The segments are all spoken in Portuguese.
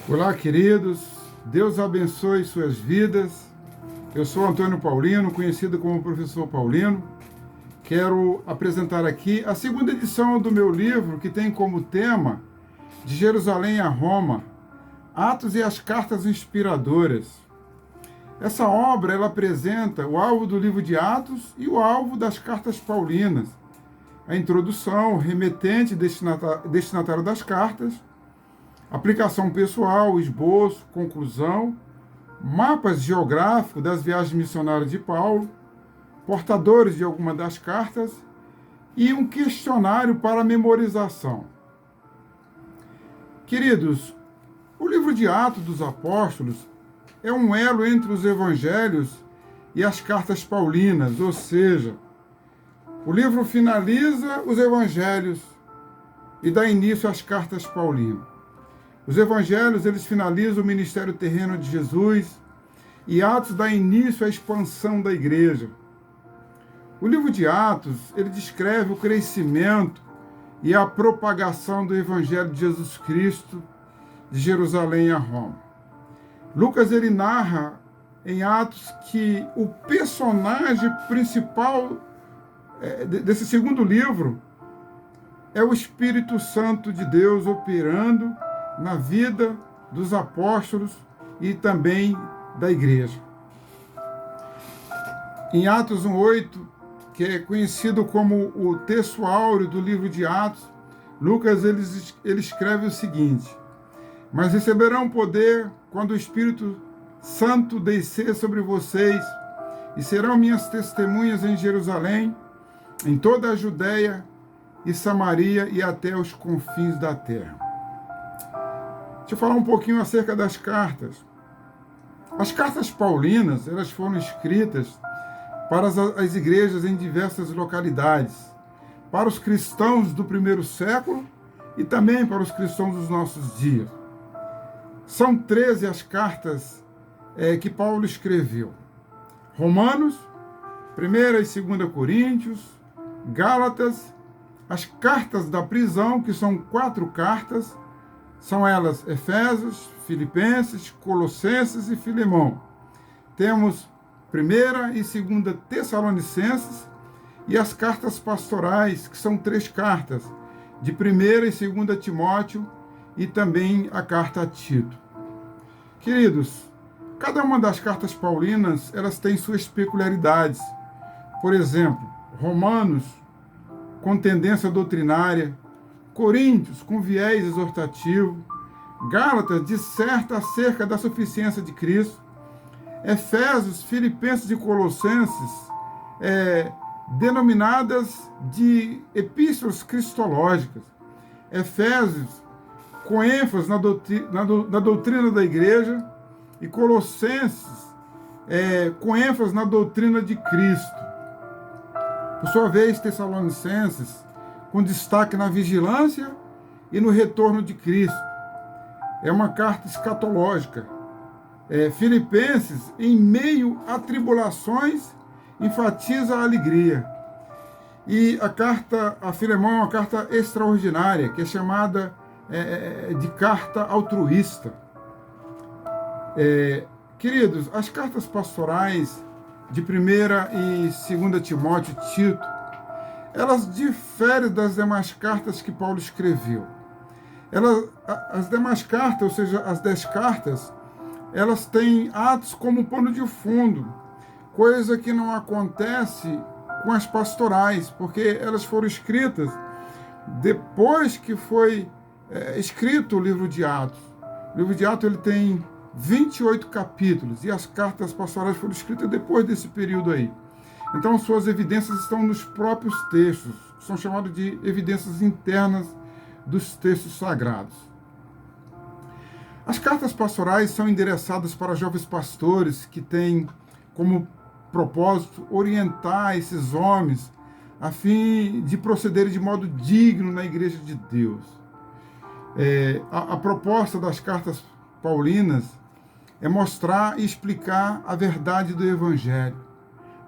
Olá, queridos. Deus abençoe suas vidas. Eu sou Antônio Paulino, conhecido como Professor Paulino. Quero apresentar aqui a segunda edição do meu livro, que tem como tema De Jerusalém a Roma, Atos e as Cartas Inspiradoras. Essa obra ela apresenta o alvo do livro de Atos e o alvo das cartas paulinas. A introdução, o remetente, destinatário das cartas, aplicação pessoal, esboço, conclusão, mapas geográficos das viagens missionárias de Paulo, portadores de alguma das cartas e um questionário para memorização. Queridos, o livro de Atos dos Apóstolos é um elo entre os evangelhos e as cartas paulinas, ou seja, o livro finaliza os evangelhos e dá início às cartas paulinas. Os evangelhos, eles finalizam o ministério terreno de Jesus e Atos dá início à expansão da igreja. O livro de Atos, ele descreve o crescimento e a propagação do evangelho de Jesus Cristo de Jerusalém a Roma. Lucas, ele narra em Atos que o personagem principal desse segundo livro é o Espírito Santo de Deus operando na vida dos apóstolos e também da igreja. Em Atos 1:8, que é conhecido como o texto áureo do livro de Atos, Lucas ele escreve o seguinte: mas receberão poder quando o Espírito Santo descer sobre vocês, e serão minhas testemunhas em Jerusalém, em toda a Judéia e Samaria e até os confins da terra. Deixa eu falar um pouquinho acerca das cartas. As cartas paulinas, elas foram escritas para as igrejas em diversas localidades, para os cristãos do primeiro século e também para os cristãos dos nossos dias. São 13 as cartas que Paulo escreveu. Romanos, 1ª e 2ª Coríntios, Gálatas, as cartas da prisão, que são 4 cartas, são elas Efésios, Filipenses, Colossenses e Filemão. Temos 1ª e 2ª Tessalonicenses e as cartas pastorais, que são 3 cartas, de 1ª e 2ª Timóteo e também a carta a Tito. Queridos, cada uma das cartas paulinas, elas têm suas peculiaridades. Por exemplo, Romanos, com tendência doutrinária, Coríntios, com viés exortativo, Gálatas disserta acerca da suficiência de Cristo, Efésios, Filipenses e Colossenses, denominadas de epístolas cristológicas, Efésios, com ênfase na doutrina da igreja, e Colossenses, com ênfase na doutrina de Cristo. Por sua vez, Tessalonicenses, com destaque na vigilância e no retorno de Cristo. É uma carta escatológica. Filipenses, em meio a tribulações, enfatiza a alegria. E a carta a Filemão é uma carta extraordinária, que é chamada de carta altruísta. Queridos, as cartas pastorais de 1ª e 2ª Timóteo e Tito, elas diferem das demais cartas que Paulo escreveu. As demais cartas, ou seja, as 10 cartas, elas têm Atos como pano de fundo, coisa que não acontece com as pastorais, porque elas foram escritas depois que foi escrito o livro de Atos. O livro de Atos ele tem 28 capítulos, e as cartas pastorais foram escritas depois desse período aí. Então, suas evidências estão nos próprios textos, são chamadas de evidências internas dos textos sagrados. As cartas pastorais são endereçadas para jovens pastores que têm como propósito orientar esses homens a fim de procederem de modo digno na igreja de Deus. A proposta das cartas paulinas é mostrar e explicar a verdade do Evangelho,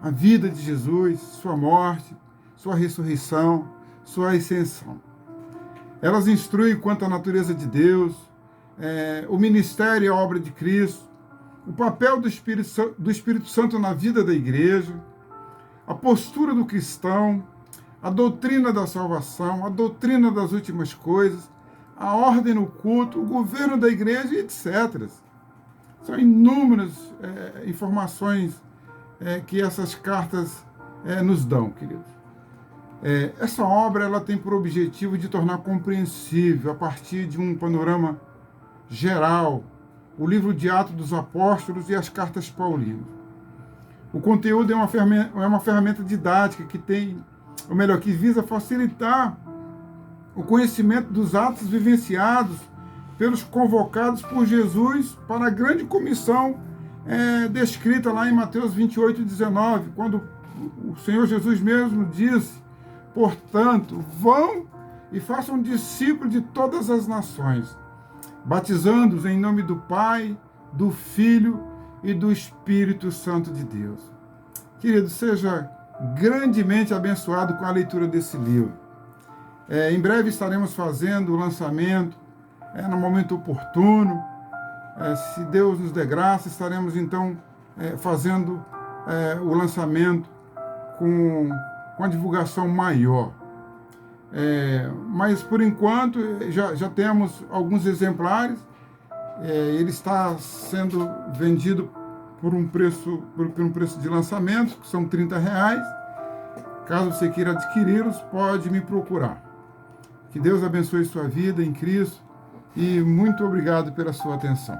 a vida de Jesus, sua morte, sua ressurreição, sua ascensão. Elas instruem quanto à natureza de Deus, o ministério e a obra de Cristo, o papel do Espírito Santo na vida da igreja, a postura do cristão, a doutrina da salvação, a doutrina das últimas coisas, a ordem no culto, o governo da igreja e etc. São inúmeras informações que essas cartas nos dão, queridos. Essa obra ela tem por objetivo de tornar compreensível, a partir de um panorama geral, o livro de Atos dos Apóstolos e as cartas paulinas. O conteúdo é uma ferramenta didática que visa facilitar o conhecimento dos atos vivenciados pelos convocados por Jesus para a grande comissão descrita lá em Mateus 28:19, quando o Senhor Jesus mesmo disse: portanto, vão e façam discípulos de todas as nações, batizando-os em nome do Pai, do Filho e do Espírito Santo de Deus. Querido, seja grandemente abençoado com a leitura desse livro. Em breve estaremos fazendo o lançamento, no momento oportuno. Se Deus nos der graça, estaremos então fazendo o lançamento com a divulgação maior. Mas, por enquanto, já temos alguns exemplares. Ele está sendo vendido por um preço de lançamento, que são R$30. Caso você queira adquiri-los, pode me procurar. Que Deus abençoe sua vida em Cristo e muito obrigado pela sua atenção.